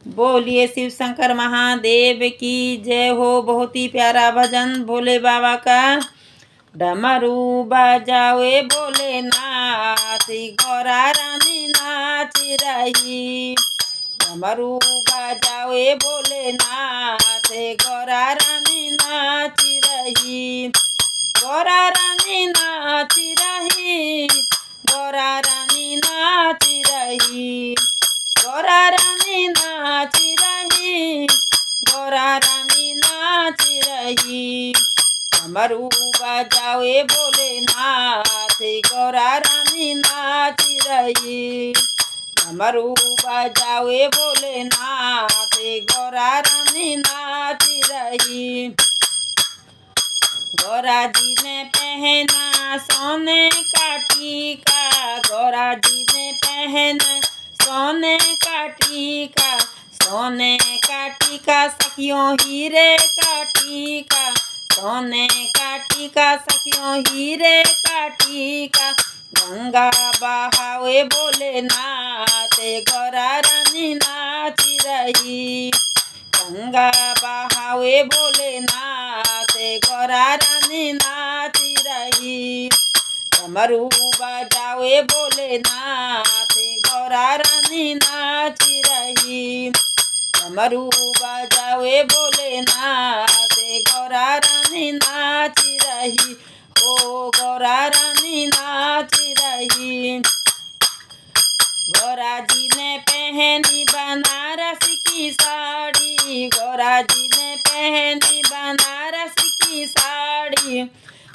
बोलिए शिव शंकर महादेव की जय हो। बहुत ही प्यारा भजन भोले बाबा का। डमरू बजावे भोलेनाथ, गौरा रानी नाच रही। डमरू बजावे भोलेनाथ, गौरा रानी नाच रही। गौरा रानी नाच रही, गौरा रानी नाच रही। गौरा रानी नाच रही, गौरा रानी नाच रही। डमरू बजावे भोलेनाथ, गौरा रानी नाच रही। डमरू बजावे भोलेनाथ, गौरा रानी नाच रही। गौरा जी ने पहना सोने का टीका, गौरा जी ने पहना सोने का टीका। सोने का टीका सखियों हीरे का टीका। सोने का टीका सखियों हीरे का टीका। गंगा बहावे भोलेनाथ, गौरा रानी नाच रही। गंगा बहावे भोलेनाथ, गौरा रानी नाच रही। डमरू बजावे भोलेनाथ, गौरा रानी नाच रही। डमरू बजावे भोलेनाथ, गौरा रानी नाच रही। ओ गौरा रानी नाच रही। गौरा जी ने पहनी बनारस की साड़ी, गौरा जी ने पहनी बनारस की साड़ी।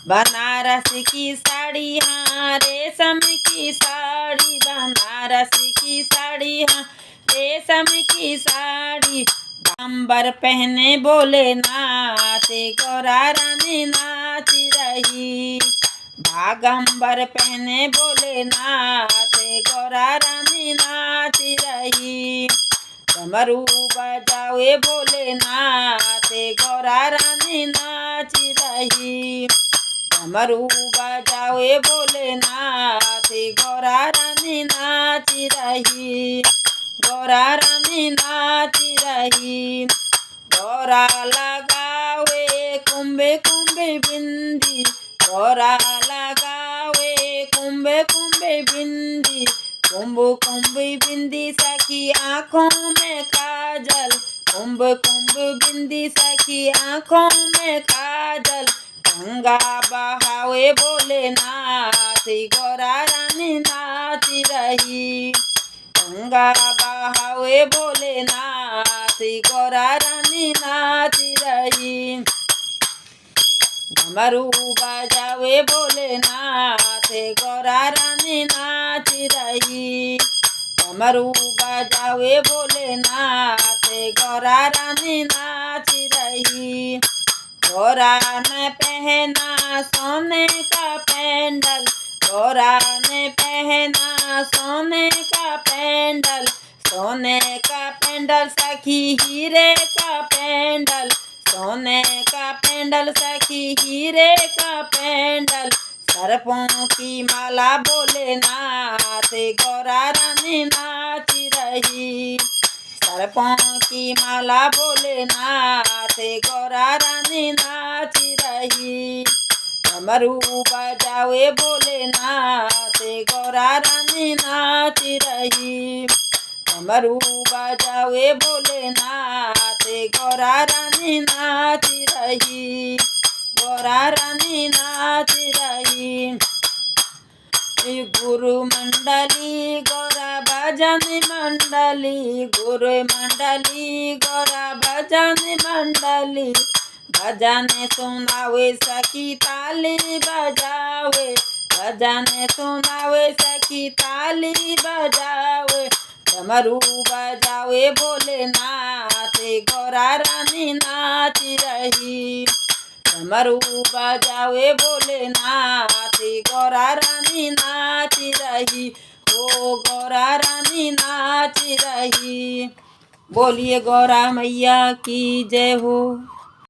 बनारस की साड़ी हाँ रेशम की साड़ी। बनारस की साड़ी हाँ रेशम की साड़ी। बागंबर पहने भोलेनाथ, गौरा रानी नाच रही। बागंबर पहने भोलेनाथ, गौरा रानी नाच रही। डमरू बजावे भोलेनाथ, गौरा रानी नाच रही। डमरू बजावे भोलेनाथ, गौरा रानी नाच रही। गौरा रानी नाच रही। गौरा लगावे कुंभे कुंभे बिंदी, गौरा लगावे कुंभे कुंभे बिंदी। कुंभ कुंभ बिंदी सखी आँखों में काजल। कुंभ कुंभ बिंदी सखी आँखों में काजल। गंगा बहावे भोलेनाथ, गौरा रानी नाच रही। गंगा बहावे भोलेनाथ, गौरा रानी नाच रही। डमरू बजावे भोलेनाथ, गौरा रानी नाच रही। डमरू बजावे भोलेनाथ, गौरा रानी नाच रही। गौरा ने पहना सोने का पेंडल, गौरा ने पहना सोने का पेंडल। सोने का पेंडल सखी हीरे का पेंडल। सोने का पेंडल सखी हीरे का पेंडल। सर्पों की माला भोलेनाथ, गौरा रानी नाच रही। सर्पों की माला भोलेनाथ, गौरा रानी नाच रही। डमरू बजावे भोलेनाथ, गौरा रानी नाच रही। डमरू बजावे भोलेनाथ, गौरा रानी नाच रही। गौरा रानी नाच रही। गुरु मंडली गौरा भजन मंडली, गुरु मंडली गौरा भजन मंडली। भजन सुनावे सखी ताली बजावे। भजन सुनावे सखी ताली बजावे। डमरू बजावे भोलेनाथ, गौरा रानी नाच रही। डमरू बजावे भोलेनाथ, गौरा रानी नाच रही। ओ गौरा रानी नाच रही। बोलिए गौरा मैया की जय हो।